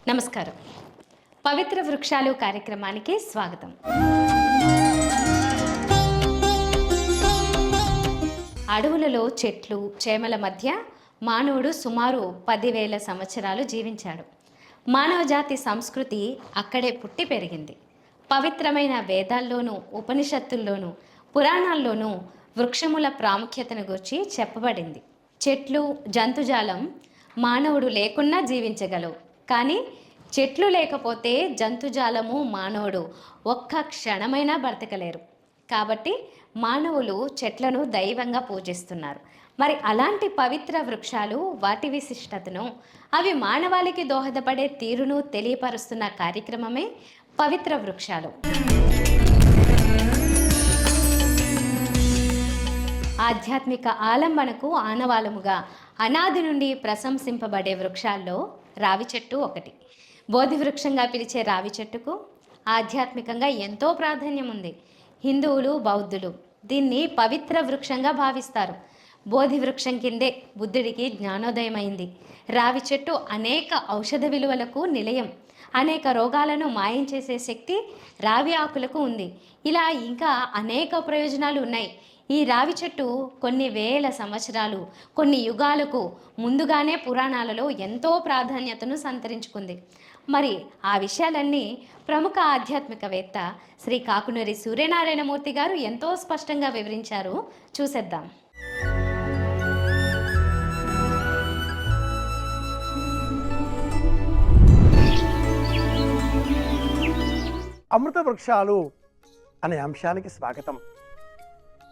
నమస్కారం. పవిత్ర వృక్షాలు కార్యక్రమానికి స్వాగతం. అడవులలో చెట్లు చేమల మధ్య మానవుడు సుమారు 10,000 సంవత్సరాలు జీవించాడు. మానవజాతి సంస్కృతి అక్కడే పుట్టి పెరిగింది. పవిత్రమైన వేదాల్లోనూ ఉపనిషత్తుల్లోనూ పురాణాల్లోనూ వృక్షముల ప్రాముఖ్యతను గురించి చెప్పబడింది. చెట్లు జంతుజాలం మానవుడు లేకున్నా జీవించగలవు, కానీ చెట్లు లేకపోతే జంతుజాలము మానవుడు ఒక్క క్షణమైనా బ్రతకలేరు. కాబట్టి మానవులు చెట్లను దైవంగా పూజిస్తున్నారు. మరి అలాంటి పవిత్ర వృక్షాలు, వాటి విశిష్టతను, అవి మానవాళికి దోహదపడే తీరును తెలియపరుస్తున్న కార్యక్రమమే పవిత్ర వృక్షాలు. ఆధ్యాత్మిక ఆలంబనకు ఆనవాలముగా అనాది నుండి ప్రశంసింపబడే వృక్షాల్లో రావి చెట్టు ఒకటి. బోధి వృక్షంగా పిలిచే రావి చెట్టుకు ఆధ్యాత్మికంగా ఎంతో ప్రాధాన్యం ఉంది. హిందువులు, బౌద్ధులు దీన్ని పవిత్ర వృక్షంగా భావిస్తారు. బోధి వృక్షం కిందే బుద్ధుడికి జ్ఞానోదయమైంది. రావి చెట్టు అనేక ఔషధ విలువలకు నిలయం. అనేక రోగాలను మాయం చేసే శక్తి రావి ఆకులకు ఉంది. ఇలా ఇంకా అనేక ప్రయోజనాలు ఉన్నాయి. ఈ రావి చెట్టు కొన్ని వేల సంవత్సరాలు, కొన్ని యుగాలకు ముందుగానే పురాణాలలో ఎంతో ప్రాధాన్యతను సంతరించుకుంది. మరి ఆ విషయాలన్నీ ప్రముఖ ఆధ్యాత్మికవేత్త శ్రీ కాకునూరి సూర్యనారాయణమూర్తి గారు ఎంతో స్పష్టంగా వివరించారు. చూసేద్దాం. అమృత వృక్షాలు అనే అంశానికి స్వాగతం.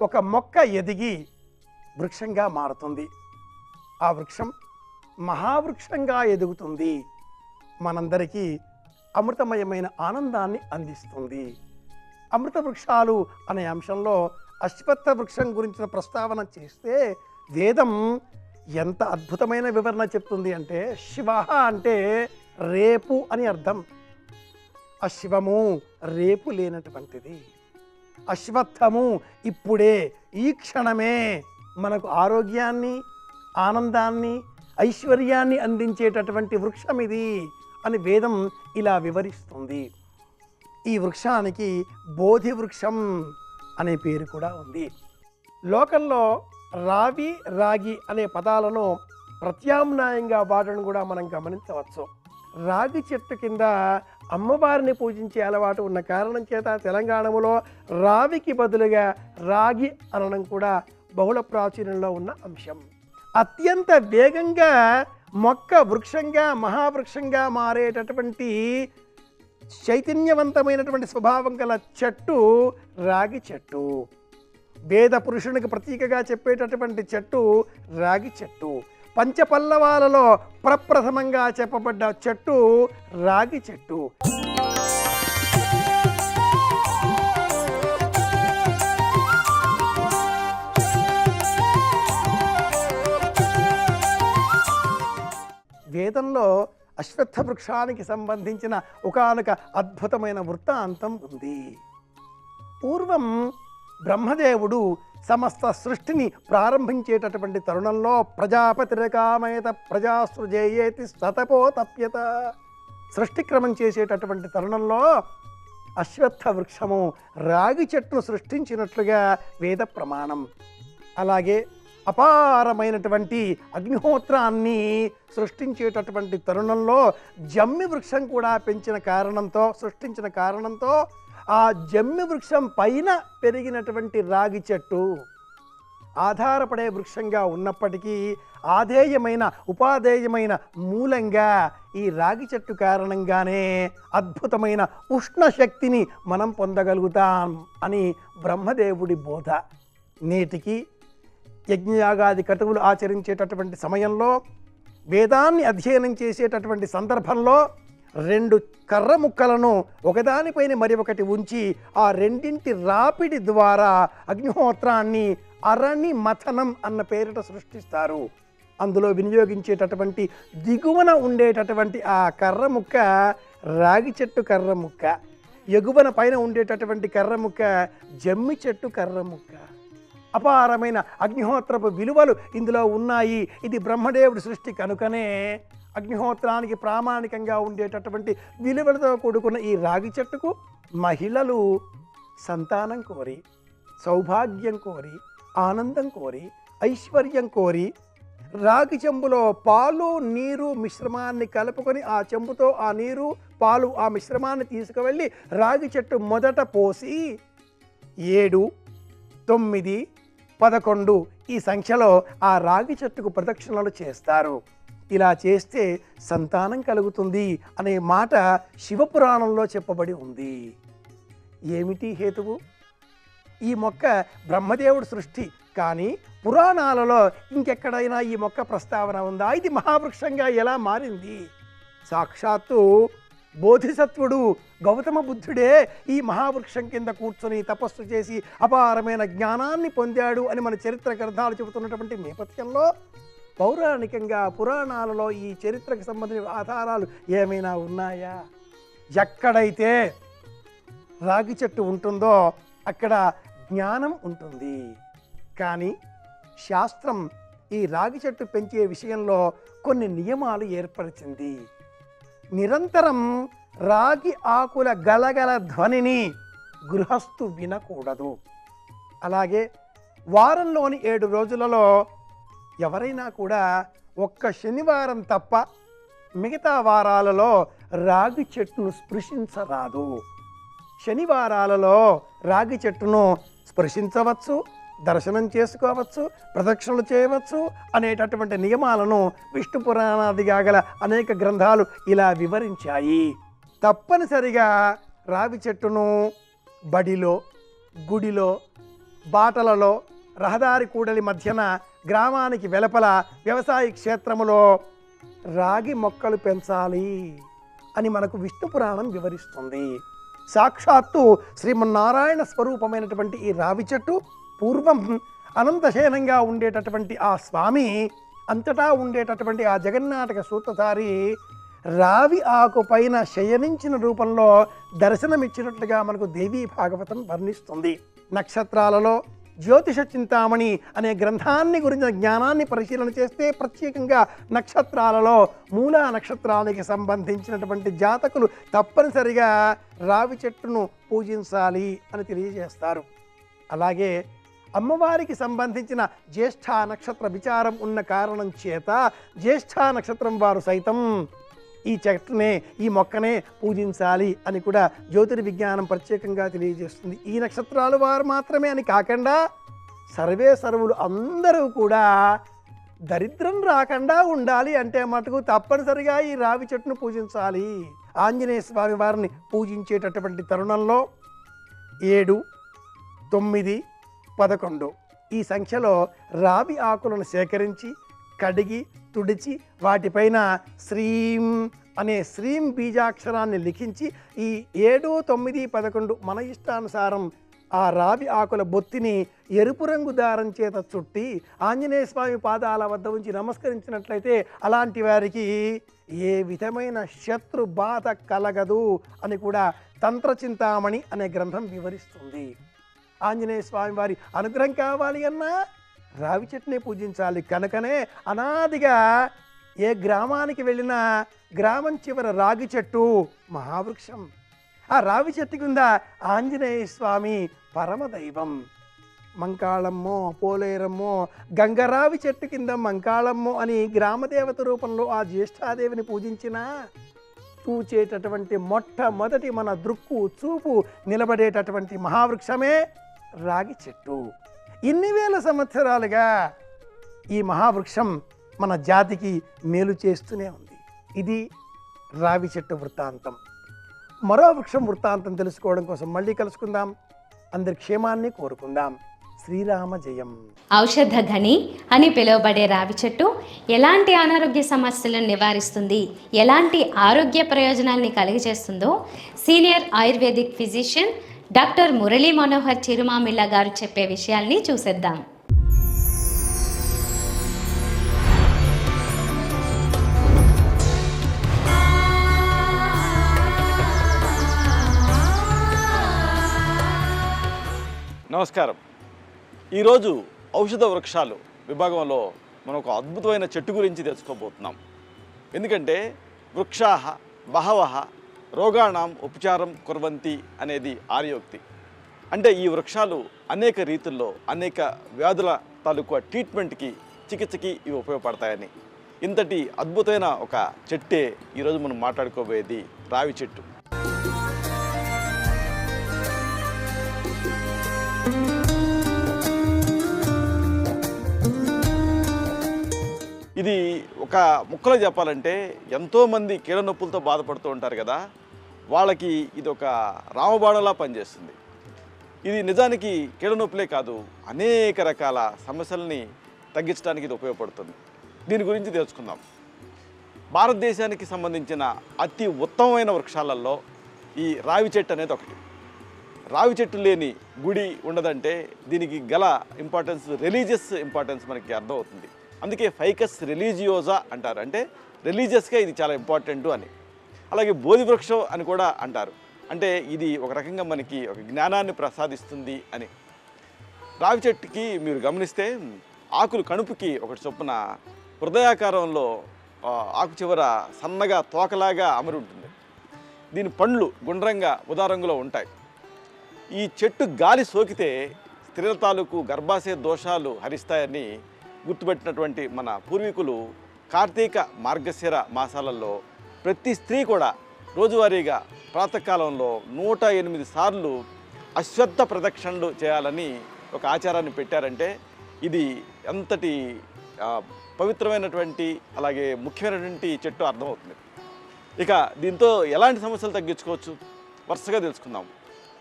ఒక మొక్క ఎదిగి వృక్షంగా మారుతుంది. ఆ వృక్షం మహావృక్షంగా ఎదుగుతుంది. మనందరికీ అమృతమయమైన ఆనందాన్ని అందిస్తుంది. అమృత వృక్షాలు అనే అంశంలో అశ్వత్థ వృక్షం గురించిన ప్రస్తావన చేస్తే వేదం ఎంత అద్భుతమైన వివరణ చెప్తుంది అంటే, శివ అంటే రేపు అని అర్థం. అశ్వము రేపు లేనటువంటిది. అశ్వత్థము ఇప్పుడే, ఈ క్షణమే మనకు ఆరోగ్యాన్ని, ఆనందాన్ని, ఐశ్వర్యాన్ని అందించేటటువంటి వృక్షం ఇది అని వేదం ఇలా వివరిస్తుంది. ఈ వృక్షానికి బోధి వృక్షం అనే పేరు కూడా ఉంది. లోకంలో రావి, రాగి అనే పదాలను ప్రత్యామ్నాయంగా వాడడం కూడా మనం గమనించవచ్చు. రాగి చెట్టు కింద అమ్మవారిని పూజించే అలవాటు ఉన్న కారణం చేత తెలంగాణలో రావికి బదులుగా రాగి అనడం కూడా బహుళ ప్రాచీనంలో ఉన్న అంశం. అత్యంత వేగంగా మొక్క వృక్షంగా, మహావృక్షంగా మారేటటువంటి చైతన్యవంతమైనటువంటి స్వభావం గల చెట్టు రాగి చెట్టు. వేద పురుషునికి ప్రతీకగా చెప్పేటటువంటి చెట్టు రాగి చెట్టు. పంచపల్లవాలలో ప్రప్రథమంగా చెప్పబడ్డ చెట్టు రాగి చెట్టు. వేదంలో అశ్వత్థ వృక్షానికి సంబంధించిన ఒకానొక అద్భుతమైన వృత్తాంతం ఉంది. పూర్వం బ్రహ్మదేవుడు సమస్త సృష్టిని ప్రారంభించేటటువంటి తరుణంలో ప్రజాపతిరకామయత ప్రజాసృజేయేతి సతపోతప్యత, సృష్టి క్రమం చేసేటటువంటి తరుణంలో అశ్వత్థ వృక్షము రాగి చెట్టును సృష్టించినట్లుగా వేద ప్రమాణం. అలాగే అపారమైనటువంటి అగ్నిహోత్రాన్ని సృష్టించేటటువంటి తరుణంలో జమ్మి వృక్షం కూడా సృష్టించిన కారణంతో ఆ జమ్మి వృక్షం పైన పెరిగినటువంటి రాగి చెట్టు ఆధారపడే వృక్షంగా ఉన్నప్పటికీ ఉపాధేయమైన మూలంగా ఈ రాగి చెట్టు కారణంగానే అద్భుతమైన ఉష్ణశక్తిని మనం పొందగలుగుతాం అని బ్రహ్మదేవుడి బోధ. నేటికి యజ్ఞయాగాది క్రతువులు ఆచరించేటటువంటి సమయంలో, వేదాన్ని అధ్యయనం చేసేటటువంటి సందర్భంలో 2 కర్ర ముక్కలను ఒకదానిపైన మరి ఒకటి ఉంచి ఆ రెండింటి రాపిడి ద్వారా అగ్నిహోత్రాన్ని అరణి మథనం అన్న పేరిట సృష్టిస్తారు. అందులో వినియోగించేటటువంటి దిగువన ఉండేటటువంటి ఆ కర్ర ముక్క రాగి చెట్టు కర్ర ముక్క, ఎగువన పైన ఉండేటటువంటి కర్ర ముక్క జమ్మి చెట్టు కర్ర ముక్క. అపారమైన అగ్నిహోత్రపు విలువలు ఇందులో ఉన్నాయి. ఇది బ్రహ్మదేవుడి సృష్టి కనుకనే అగ్నిహోత్రానికి ప్రామాణికంగా ఉండేటటువంటి విలువలతో కూడుకున్న ఈ రాగి చెట్టుకు మహిళలు సంతానం కోరి, సౌభాగ్యం కోరి, ఆనందం కోరి, ఐశ్వర్యం కోరి రాగి చెంబులో పాలు నీరు మిశ్రమాన్ని కలుపుకొని ఆ చెంబుతో ఆ నీరు పాలు ఆ మిశ్రమాన్ని తీసుకువెళ్ళి రాగి చెట్టు మొదట పోసి 7, 9, 11 ఈ సంఖ్యలో ఆ రాగి చెట్టుకు ప్రదక్షిణలు చేస్తారు. ఇలా చేస్తే సంతానం కలుగుతుంది అనే మాట శివపురాణంలో చెప్పబడి ఉంది. ఏమిటి హేతువు? ఈ మొక్క బ్రహ్మదేవుడి సృష్టి, కానీ పురాణాలలో ఇంకెక్కడైనా ఈ మొక్క ప్రస్తావన ఉందా? ఇది మహావృక్షంగా ఎలా మారింది? సాక్షాత్తు బోధిసత్వుడు గౌతమ బుద్ధుడే ఈ మహావృక్షం కింద కూర్చొని తపస్సు చేసి అపారమైన జ్ఞానాన్ని పొందాడు అని మన చరిత్ర గ్రంథాలు చెబుతున్నటువంటి నేపథ్యంలో పౌరాణికంగా పురాణాలలో ఈ చరిత్రకు సంబంధించిన ఆధారాలు ఏమైనా ఉన్నాయా? ఎక్కడైతే రాగి చెట్టు ఉంటుందో అక్కడ జ్ఞానం ఉంటుంది. కానీ శాస్త్రం ఈ రాగి చెట్టు పెంచే విషయంలో కొన్ని నియమాలు ఏర్పరిచింది. నిరంతరం రాగి ఆకుల గలగల ధ్వనిని గృహస్థు వినకూడదు. అలాగే వారంలోని 7 రోజులలో ఎవరైనా కూడా ఒక్క శనివారం తప్ప మిగతా వారాలలో రాగి చెట్టును స్పృశించరాదు. శనివారాలలో రాగి చెట్టును స్పృశించవచ్చు, దర్శనం చేసుకోవచ్చు, ప్రదక్షిణలు చేయవచ్చు అనేటటువంటి నియమాలను విష్ణు పురాణాదిగా గల అనేక గ్రంథాలు ఇలా వివరించాయి. తప్పనిసరిగా రావి చెట్టును బడిలో, గుడిలో, బాటలలో, రహదారి కూడలి మధ్యన, గ్రామానికి వెలుపల వ్యవసాయ క్షేత్రములో రాగి మొక్కలు పెంచాలి అని మనకు విష్ణు పురాణం వివరిస్తుంది. సాక్షాత్తు శ్రీమన్నారాయణ స్వరూపమైనటువంటి ఈ రావి చెట్టు పూర్వం అనంతశయనంగా ఉండేటటువంటి ఆ స్వామి, అంతటా ఉండేటటువంటి ఆ జగన్నాటక సూత్రధారి రావి ఆకు పైన శయనించిన రూపంలో దర్శనమిచ్చినట్లుగా మనకు దేవీ భాగవతం వర్ణిస్తుంది. నక్షత్రాలలో జ్యోతిష చింతామణి అనే గ్రంథాన్ని గురించిన జ్ఞానాన్ని పరిశీలన చేస్తే ప్రత్యేకంగా నక్షత్రాలలో మూలా నక్షత్రానికి సంబంధించినటువంటి జాతకులు తప్పనిసరిగా రావి చెట్టును పూజించాలి అని తెలియజేస్తారు. అలాగే అమ్మవారికి సంబంధించిన జ్యేష్ఠ నక్షత్ర విచారం ఉన్న కారణం చేత జ్యేష్ఠ నక్షత్రం వారు సైతం ఈ చెట్టునే, ఈ మొక్కనే పూజించాలి అని కూడా జ్యోతిర్విజ్ఞానం ప్రత్యేకంగా తెలియజేస్తుంది. ఈ నక్షత్రాలు వారు మాత్రమే అని కాకుండా సర్వే సర్వులు అందరూ కూడా దరిద్రం రాకుండా ఉండాలి అంటే మటుకు తప్పనిసరిగా ఈ రావి చెట్టును పూజించాలి. ఆంజనేయ స్వామి వారిని పూజించేటటువంటి తరుణంలో 7, 9, 11 ఈ సంఖ్యలో రావి ఆకులను సేకరించి కడిగి తుడిచి వాటిపైన శ్రీం అనే శ్రీం బీజాక్షరాన్ని లిఖించి ఈ 7, 9, 11 మన ఇష్టానుసారం ఆ రావి ఆకుల బొత్తిని ఎరుపు రంగు దారం చేత చుట్టి ఆంజనేయ స్వామి పాదాల వద్ద ఉంచి నమస్కరించినట్లయితే అలాంటి వారికి ఏ విధమైన శత్రు బాధ కలగదు అని కూడా తంత్రచింతామణి అనే గ్రంథం వివరిస్తుంది. ఆంజనేయ స్వామి వారి అనుగ్రహం కావాలి అన్నా రావి చెట్టునే పూజించాలి. కనుకనే అనాదిగా ఏ గ్రామానికి వెళ్ళినా గ్రామం చివర రాగి చెట్టు మహావృక్షం. ఆ రావి చెట్టు కింద ఆంజనేయ స్వామి పరమదైవం. మంకాళమ్మో, పోలేరమ్మో, గంగరావి చెట్టు కింద మంకాళమ్మో అని గ్రామదేవత రూపంలో ఆ జ్యేష్ఠాదేవిని పూజించినా చూచేటటువంటి మొట్టమొదటి మన దృక్కు చూపు నిలబడేటటువంటి మహావృక్షమే రాగి చెట్టు. ఇన్ని వేల సంవత్సరాలుగా ఈ మహావృక్షం మన జాతికి మేలు చేస్తూనే ఉంది. ఇది రావి చెట్టు వృత్తాంతం. మరో వృక్షం వృత్తాంతం తెలుసుకోవడం కోసం మళ్ళీ కలుసుకుందాం. అందరి క్షేమాన్ని కోరుకుందాం. శ్రీరామ జయం. ఔషధ ఘని అని పిలువబడే రావి చెట్టు ఎలాంటి అనారోగ్య సమస్యలను నివారిస్తుంది, ఎలాంటి ఆరోగ్య ప్రయోజనాల్ని కలిగజేస్తుందో senior ayurvedic physician doctor Murali Manohar Chirumamilla గారు చెప్పే విషయాల్ని చూసేద్దాం. నమస్కారం. ఈరోజు ఔషధ వృక్షాలు విభాగంలో మనం ఒక అద్భుతమైన చెట్టు గురించి తెలుసుకోబోతున్నాం. ఎందుకంటే వృక్షాః బహవః రోగాణం ఉపచారం కుర్వంతి అనేది ఆర్యోక్తి. అంటే ఈ వృక్షాలు అనేక రీతుల్లో అనేక వ్యాధుల తాలూకు ట్రీట్మెంట్కి చికిత్సకి ఇవి ఉపయోగపడతాయని, ఇంతటి అద్భుతమైన ఒక చెట్టే ఈరోజు మనం మాట్లాడుకోబోయేది రావి చెట్టు. ఇది ఒక ముక్కలో చెప్పాలంటే ఎంతోమంది కీళ్ళ నొప్పులతో బాధపడుతూ ఉంటారు కదా, వాళ్ళకి ఇది ఒక రామబాణంలా పనిచేస్తుంది. ఇది నిజానికి కీళ్ళ నొప్పులే కాదు, అనేక రకాల సమస్యల్ని తగ్గించడానికి ఇది ఉపయోగపడుతుంది. దీని గురించి తెలుసుకుందాం. భారతదేశానికి సంబంధించిన అతి ఉత్తమమైన వృక్షాలలో ఈ రావి చెట్టు అనేది ఒకటి. రావి చెట్టు లేని గుడి ఉండదంటే దీనికి గల ఇంపార్టెన్స్, రిలీజియస్ ఇంపార్టెన్స్ మనకి అర్థమవుతుంది. అందుకే ఫైకస్ రిలీజియోజా అంటారు, అంటే రిలీజియస్గా ఇది చాలా ఇంపార్టెంట్ అని. అలాగే బోధి వృక్షం అని కూడా అంటారు, అంటే ఇది ఒక రకంగా మనకి ఒక జ్ఞానాన్ని ప్రసాదిస్తుంది అని. రావి చెట్టుకి మీరు గమనిస్తే ఆకులు కణుపుకి ఒకటి చొప్పున హృదయాకారంలో ఆకు చివర సన్నగా తోకలాగా అమరి ఉంటుంది. దీని పండ్లు గుండ్రంగా ఉదారంగులో ఉంటాయి. ఈ చెట్టు గాలి సోకితే స్త్రీల తాలూకు గర్భాశయ దోషాలు హరిస్తాయని గుర్తుపెట్టినటువంటి మన పూర్వీకులు కార్తీక మార్గశిర మాసాలలో ప్రతి స్త్రీ కూడా రోజువారీగా ప్రాతకాలంలో 108 సార్లు అశ్వత్థ ప్రదక్షిణలు చేయాలని ఒక ఆచారాన్ని పెట్టారంటే ఇది ఎంతటి పవిత్రమైనటువంటి అలాగే ముఖ్యమైనటువంటి చెట్టు అర్థమవుతుంది. ఇక దీంతో ఎలాంటి సమస్యలు తగ్గించుకోవచ్చు వరుసగా తెలుసుకుందాం.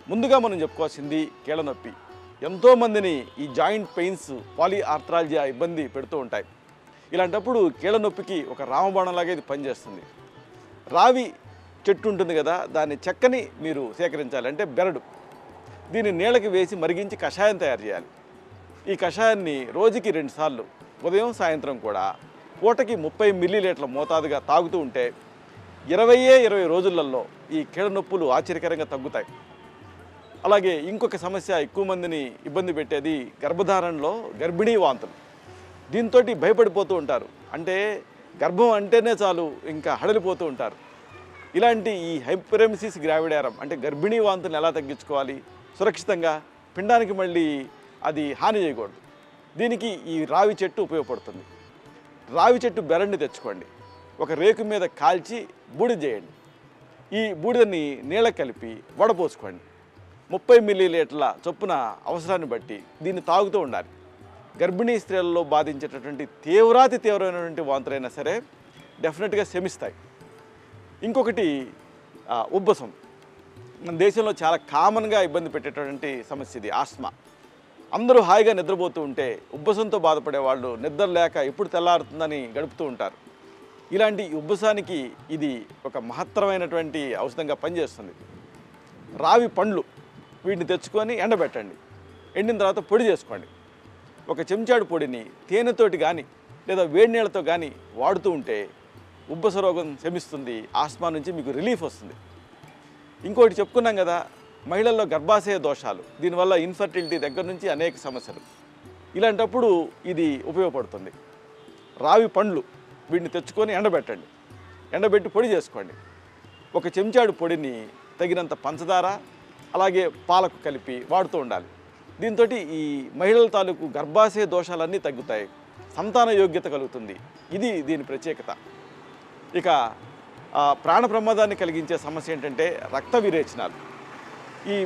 ముందుగా మనం చెప్పుకోవాల్సింది కీళ్ళ నొప్పి. ఎంతోమందిని ఈ జాయింట్ పెయిన్స్, పాలిఆర్థ్రాలజియా ఇబ్బంది పెడుతూ ఉంటాయి. ఇలాంటప్పుడు కీళ్ళ నొప్పికి ఒక రామబాణంలాగా ఇది పనిచేస్తుంది. రావి చెట్టు ఉంటుంది కదా, దాని చెక్కని మీరు సేకరించాలి, అంటే బెరడు. దీన్ని నీళ్ళకి వేసి మరిగించి కషాయం తయారు చేయాలి. ఈ కషాయాన్ని రోజుకి 2 సార్లు ఉదయం సాయంత్రం కూడా పూటకి 30 మిల్లీలీటర్ల మోతాదుగా తాగుతూ ఉంటే 20 రోజులలో ఈ కీళ్ళ నొప్పులు ఆశ్చర్యకరంగా తగ్గుతాయి. అలాగే ఇంకొక సమస్య ఎక్కువ మందిని ఇబ్బంది పెట్టేది గర్భధారణలో గర్భిణీ వాంతులు. దీంతో భయపడిపోతూ ఉంటారు, అంటే గర్భం అంటేనే చాలు ఇంకా హడలిపోతూ ఉంటారు. ఇలాంటి ఈ హైపరెమిసిస్ గ్రావిడారం అంటే గర్భిణీ వాంతులను ఎలా తగ్గించుకోవాలి సురక్షితంగా, పిండానికి మళ్ళీ అది హాని చేయకూడదు, దీనికి ఈ రావి చెట్టు ఉపయోగపడుతుంది. రావి చెట్టు బెరడిని తెచ్చుకోండి, ఒక రేకు మీద కాల్చి బూడిద చేయండి. ఈ బూడిదని నీళ్ళ కలిపి వడపోసుకోండి. 30 మిల్లీలీటర్ల చొప్పున అవసరాన్ని బట్టి దీన్ని తాగుతూ ఉండాలి. గర్భిణీ స్త్రీలలో బాధించేటటువంటి తీవ్రమైనటువంటి వాంతులైనా సరే డెఫినెట్గా శమిస్తాయి. ఇంకొకటి ఉబ్బసం. మన దేశంలో చాలా కామన్గా ఇబ్బంది పెట్టేటటువంటి సమస్య ఇది, ఆస్మా. అందరూ హాయిగా నిద్రపోతూ ఉంటే ఉబ్బసంతో బాధపడే వాళ్ళు నిద్ర లేక ఎప్పుడు తెల్లారుతుందని గడుపుతూ ఉంటారు. ఇలాంటి ఉబ్బసానికి ఇది ఒక మహత్తరమైనటువంటి ఔషధంగా పనిచేస్తుంది. రావి పండ్లు వీటిని తెచ్చుకొని ఎండబెట్టండి. ఎండిన తర్వాత పొడి చేసుకోండి. ఒక చెంచాడు పొడిని తేనెతోటి కానీ లేదా వేడి నీళ్ళతో కానీ వాడుతూ ఉంటే ఉబ్బస రోగం శమిస్తుంది, ఆస్మా నుంచి మీకు రిలీఫ్ వస్తుంది. ఇంకోటి చెప్పుకున్నాం కదా, మహిళల్లో గర్భాశయ దోషాలు, దీనివల్ల ఇన్ఫర్టిలిటీ దగ్గర నుంచి అనేక సమస్యలు. ఇలాంటప్పుడు ఇది ఉపయోగపడుతుంది. రావి పండ్లు వీటిని తెచ్చుకొని ఎండబెట్టండి. ఎండబెట్టి పొడి చేసుకోండి. ఒక చెంచాడు పొడిని తగినంత పంచదార అలాగే పాలకు కలిపి వాడుతూ ఉండాలి. దీంతో ఈ మహిళల తాలూకు గర్భాశయ దోషాలన్నీ తగ్గుతాయి, సంతాన యోగ్యత కలుగుతుంది. ఇది దీని ప్రత్యేకత. ఇక ప్రాణ ప్రమాదాన్ని కలిగించే సమస్య ఏంటంటే రక్త విరేచనాలు. ఈ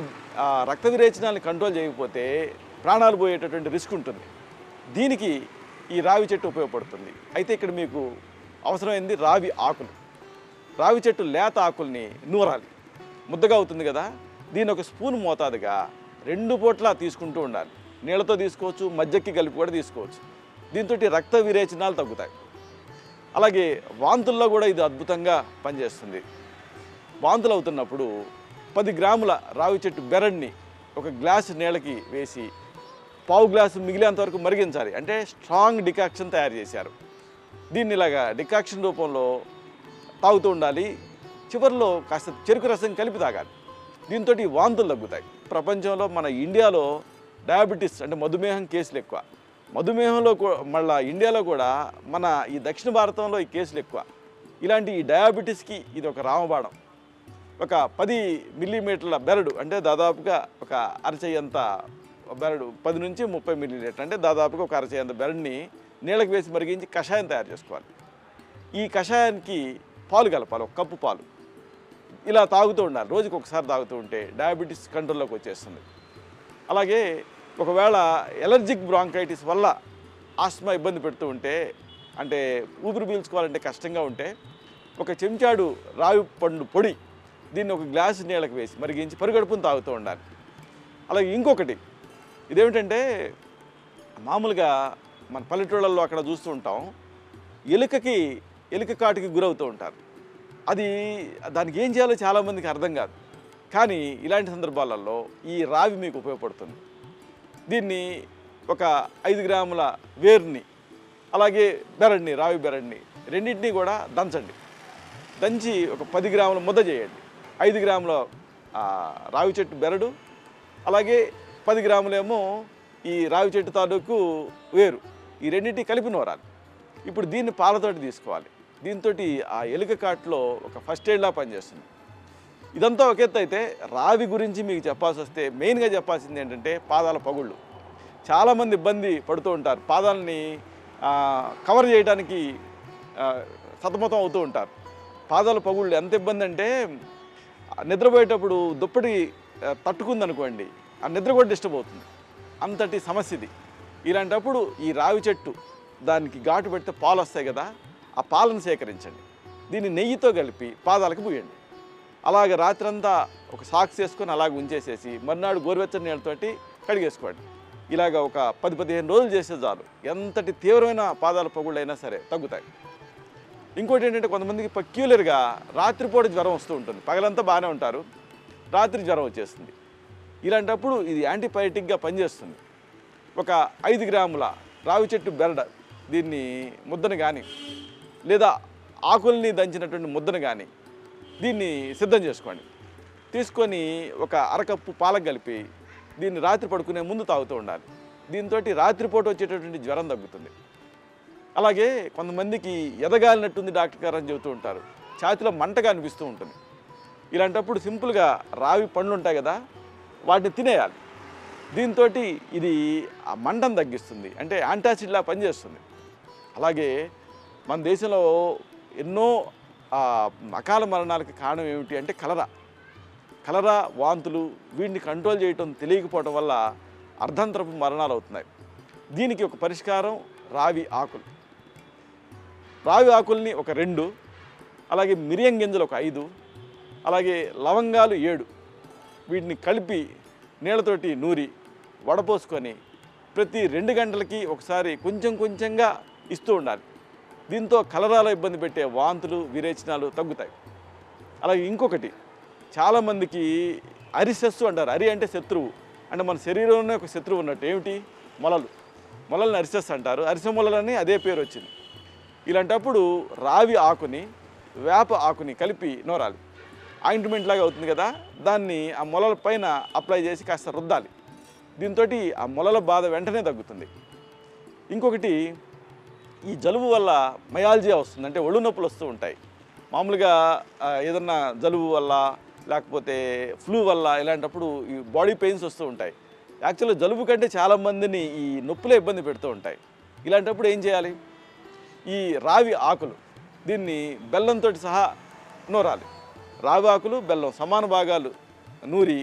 రక్త విరేచనాలను కంట్రోల్ చేయకపోతే ప్రాణాలు పోయేటటువంటి రిస్క్ ఉంటుంది. దీనికి ఈ రావి చెట్టు ఉపయోగపడుతుంది. అయితే ఇక్కడ మీకు అవసరమైంది రావి ఆకులు. రావి చెట్టు లేత ఆకుల్ని నూరాలి, ముద్దగా అవుతుంది కదా, దీని ఒక స్పూన్ మోతాదుగా 2 పూట్ల తీసుకుంటూ ఉండాలి. నీళ్ళతో తీసుకోవచ్చు, మజ్జిగకి కలిపి కూడా తీసుకోవచ్చు. దీంతో రక్త విరేచనాలు తగ్గుతాయి. అలాగే వాంతుల్లో కూడా ఇది అద్భుతంగా పనిచేస్తుంది. వాంతులు అవుతున్నప్పుడు 10 గ్రాముల రావి చెట్టు బెరడ్ని ఒక గ్లాసు నీళ్ళకి వేసి 1/4 గ్లాసు మిగిలేంతవరకు మరిగించాలి. అంటే స్ట్రాంగ్ డికాక్షన్ తయారు చేశారు. దీన్ని ఇలాగా డికాక్షన్ రూపంలో తాగుతూ ఉండాలి. చివరిలో కాస్త చెరుకు రసం కలిపి తాగాలి. దీంతో వాంతులు తగ్గుతాయి. ప్రపంచంలో మన ఇండియాలో డయాబెటీస్ అంటే మధుమేహం కేసులు ఎక్కువ. మధుమేహంలో మళ్ళీ ఇండియాలో కూడా మన ఈ దక్షిణ భారతంలో ఈ కేసులు ఎక్కువ. ఇలాంటి ఈ డయాబెటీస్కి ఇది ఒక రామబాణం. ఒక 10 మిల్లీమీటర్ల బెరడు అంటే దాదాపుగా ఒక అరచేయంత బెరడు, 10 నుంచి 30 మిల్లీలీటర్ అంటే దాదాపుగా ఒక అరచేయంత బెరడుని నీళ్ళకి వేసి మరిగించి కషాయం తయారు చేసుకోవాలి. ఈ కషాయానికి పాలు కలపాలి, 1 కప్పు పాలు. ఇలా తాగుతూ ఉండాలి. రోజుకి ఒకసారి తాగుతూ ఉంటే డయాబెటీస్ కంట్రోల్లోకి వచ్చేస్తుంది. అలాగే ఒకవేళ ఎలర్జిక్ బ్రాంకైటిస్ వల్ల ఆస్మా ఇబ్బంది పెడుతూ ఉంటే, అంటే ఊపిరి పీల్చుకోవాలంటే కష్టంగా ఉంటే, ఒక చెంచాడు రావి పండు పొడి దీన్ని ఒక గ్లాసు నీళ్ళకి వేసి మరిగించి పరిగడుపుని తాగుతూ ఉండాలి. అలాగే ఇంకొకటి ఇదేమిటంటే, మామూలుగా మన పల్లెటూళ్ళల్లో అక్కడ చూస్తూ ఉంటాం, ఎలుక కాటుకి గురవుతూ ఉంటారు. దానికి ఏం చేయాలో చాలామందికి అర్థం కాదు. కానీ ఇలాంటి సందర్భాలలో ఈ రావి మీకు ఉపయోగపడుతుంది. దీన్ని ఒక 5 గ్రాముల వేరుని అలాగే బెరడ్ని, రావి బెరడ్ని రెండింటినీ కూడా దంచండి. దంచి ఒక 10 గ్రాముల ముద్ద చేయండి. 5 గ్రాముల రావి చెట్టు బెరడు, అలాగే 10 గ్రాములేమో ఈ రావి చెట్టు తాలూకు వేరు, ఈ రెండింటినీ కలిపి నూరాలి. ఇప్పుడు దీన్ని పాలతోటి తీసుకోవాలి. దీంతో ఆ ఎలుక కాటులో ఒక ఫస్ట్ ఎయిడ్లా పనిచేస్తుంది. ఇదంతా ఒక ఎత్తు అయితే, రావి గురించి మీకు చెప్పాల్సి వస్తే మెయిన్గా చెప్పాల్సింది ఏంటంటే పాదాల పగుళ్ళు. చాలామంది ఇబ్బంది పడుతూ ఉంటారు, పాదాలని కవర్ చేయడానికి సతమతం అవుతూ ఉంటారు. పాదాల పగుళ్ళు ఎంత ఇబ్బంది అంటే, నిద్రపోయేటప్పుడు దుప్పటి తట్టుకుందనుకోండి, ఆ నిద్ర కూడా డిస్టర్బ్ అవుతుంది. అంతటి సమస్య ఇది. ఇలాంటప్పుడు ఈ రావి చెట్టు దానికి ఘాటు పెడితే పాలు వస్తాయి కదా, ఆ పాలను సేకరించండి. దీన్ని నెయ్యితో కలిపి పాదాలకు పూయండి. అలాగే రాత్రంతా ఒక సాక్స్ వేసుకొని అలాగ ఉంచేసేసి మర్నాడు గోరువెచ్చని నీళ్ళతోటి కడిగేసుకోండి. ఇలాగ ఒక 10-15 రోజులు చేస్తే చాలు. ఎంతటి తీవ్రమైన పాదాల పగుళ్ళైనా సరే తగ్గుతాయి. ఇంకోటి ఏంటంటే, కొంతమందికి పర్క్యులర్గా రాత్రిపూట జ్వరం వస్తూ ఉంటుంది. పగలంతా బాగానే ఉంటారు, రాత్రి జ్వరం వచ్చేస్తుంది. ఇలాంటప్పుడు ఇది యాంటీబయాటిక్గా పనిచేస్తుంది. ఒక 5 గ్రాముల రావి చెట్టు బెరడ దీన్ని ముద్దను కానీ లేదా ఆకుల్ని దంచినటువంటి ముద్దను కానీ దీన్ని సిద్ధం చేసుకోండి. తీసుకొని ఒక అరకప్పు పాలకు కలిపి దీన్ని రాత్రి పడుకునే ముందు తాగుతూ ఉండాలి. దీంతో రాత్రిపూట వచ్చేటటువంటి జ్వరం తగ్గుతుంది. అలాగే కొంతమందికి ఎదగాలినట్టుంది డాక్టర్ గారు అని చెబుతూ ఉంటారు, ఛాతీలో మంటగా అనిపిస్తూ ఉంటుంది. ఇలాంటప్పుడు సింపుల్గా రావి పండ్లు ఉంటాయి కదా, వాటిని తినేయాలి. దీంతో ఇది ఆ మంటను తగ్గిస్తుంది, అంటే యాంటాసిడ్లా పనిచేస్తుంది. అలాగే మన దేశంలో ఎన్నో అకాల మరణాలకు కారణం ఏమిటి అంటే కలరా, వాంతులు, వీటిని కంట్రోల్ చేయటం తెలియకపోవడం వల్ల అర్ధంతరపు మరణాలు అవుతున్నాయి. దీనికి ఒక పరిష్కారం రావి ఆకులు. రావి ఆకుల్ని ఒక 2, అలాగే మిరియం గింజలు ఒక 5, అలాగే లవంగాలు 7, వీటిని కలిపి నీళ్ళతోటి నూరి వడపోసుకొని ప్రతి 2 గంటలకి ఒకసారి కొంచెం కొంచెంగా ఇస్తూ ఉండాలి. దీంతో కలరాలో ఇబ్బంది పెట్టే వాంతులు, విరేచనాలు తగ్గుతాయి. అలాగే ఇంకొకటి, చాలామందికి అరిసెస్సు అంటారు. అరి అంటే శత్రువు, అంటే మన శరీరంలోనే ఒక శత్రువు ఉన్నట్టు. ఏమిటి? మొలల్ని అరిసెస్ అంటారు. అరిసె మొలలని అదే పేరు వచ్చింది. ఇలాంటప్పుడు రావి ఆకుని, వేప ఆకుని కలిపి నూరాలి. ఆయింట్మెంట్ లాగా అవుతుంది కదా, దాన్ని ఆ మొలల పైన అప్లై చేసి కాస్త రుద్దాలి. దీంతో ఆ మొలల బాధ వెంటనే తగ్గుతుంది. ఇంకొకటి, ఈ జలుబు వల్ల మయాల్జియా వస్తుంది, అంటే ఒళ్ళు నొప్పులు వస్తూ ఉంటాయి. మామూలుగా ఏదన్నా జలుబు వల్ల లేకపోతే ఫ్లూ వల్ల ఇలాంటప్పుడు ఈ బాడీ పెయిన్స్ వస్తూ ఉంటాయి. యాక్చువల్గా జలుబు కంటే చాలామందిని ఈ నొప్పులే ఇబ్బంది పెడుతూ ఉంటాయి. ఇలాంటప్పుడు ఏం చేయాలి? ఈ రావి ఆకులు దీన్ని బెల్లంతో సహా నూరాలి. రావి ఆకులు, బెల్లం సమాన భాగాలు నూరి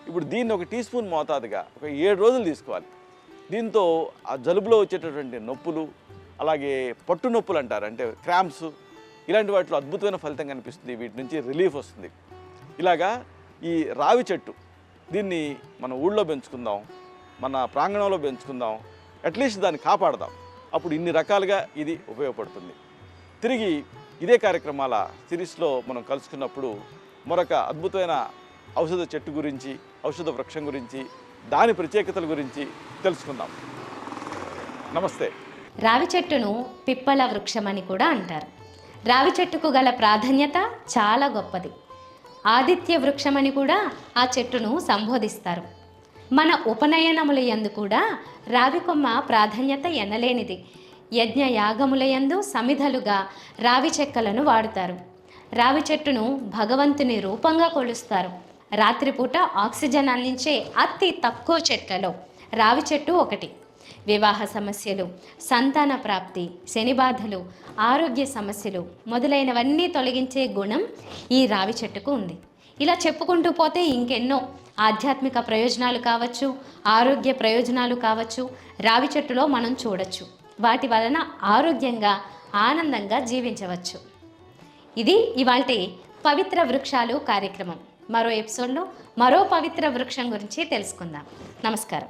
ఇప్పుడు దీన్ని ఒక టీ స్పూన్ మోతాదుగా ఒక 7 రోజులు తీసుకోవాలి. దీంతో ఆ జలుబులో వచ్చేటటువంటి నొప్పులు, అలాగే పట్టు నొప్పులు అంటారు, అంటే క్రాంప్స్, ఇలాంటి వాటిలో అద్భుతమైన ఫలితం కనిపిస్తుంది. వీటి నుంచి రిలీఫ్ వస్తుంది. ఇలాగా ఈ రావి చెట్టు దీన్ని మన ఊళ్ళో పెంచుకుందాం, మన ప్రాంగణంలో పెంచుకుందాం, అట్లీస్ట్ దాన్ని కాపాడదాం. అప్పుడు ఇన్ని రకాలుగా ఇది ఉపయోగపడుతుంది. తిరిగి ఇదే కార్యక్రమాల సిరీస్లో మనం కలుసుకున్నప్పుడు మరొక అద్భుతమైన ఔషధ చెట్టు గురించి, ఔషధ వృక్షం గురించి, దాని ప్రత్యేకతల గురించి తెలుసుకుందాం. నమస్తే. రావి చెట్టును పిప్పల వృక్షమని కూడా అంటారు. రావి చెట్టుకు గల ప్రాధాన్యత చాలా గొప్పది. ఆదిత్య వృక్షమని కూడా ఆ చెట్టును సంబోధిస్తారు. మన ఉపనయనముల యందు కూడా రావి కొమ్మ ప్రాధాన్యత ఎనలేనిది. యజ్ఞ యాగముల యందు సమిధలుగా రావి చెక్కలను వాడుతారు. రావి చెట్టును భగవంతుని రూపంగా కొలుస్తారు. రాత్రిపూట ఆక్సిజన్ అందించే అతి తక్కువ చెట్లలో రావి చెట్టు ఒకటి. వివాహ సమస్యలు, సంతాన ప్రాప్తి, శని బాధలు, ఆరోగ్య సమస్యలు మొదలైనవన్నీ తొలగించే గుణం ఈ రావి చెట్టుకు ఉంది. ఇలా చెప్పుకుంటూ పోతే ఇంకెన్నో ఆధ్యాత్మిక ప్రయోజనాలు కావచ్చు, ఆరోగ్య ప్రయోజనాలు కావచ్చు రావి చెట్టులో మనం చూడొచ్చు. వాటి వలన ఆరోగ్యంగా ఆనందంగా జీవించవచ్చు. ఇది ఇవాల్టి పవిత్ర వృక్షాలు కార్యక్రమం. మరో ఎపిసోడ్లో మరో పవిత్ర వృక్షం గురించి తెలుసుకుందాం. నమస్కారం.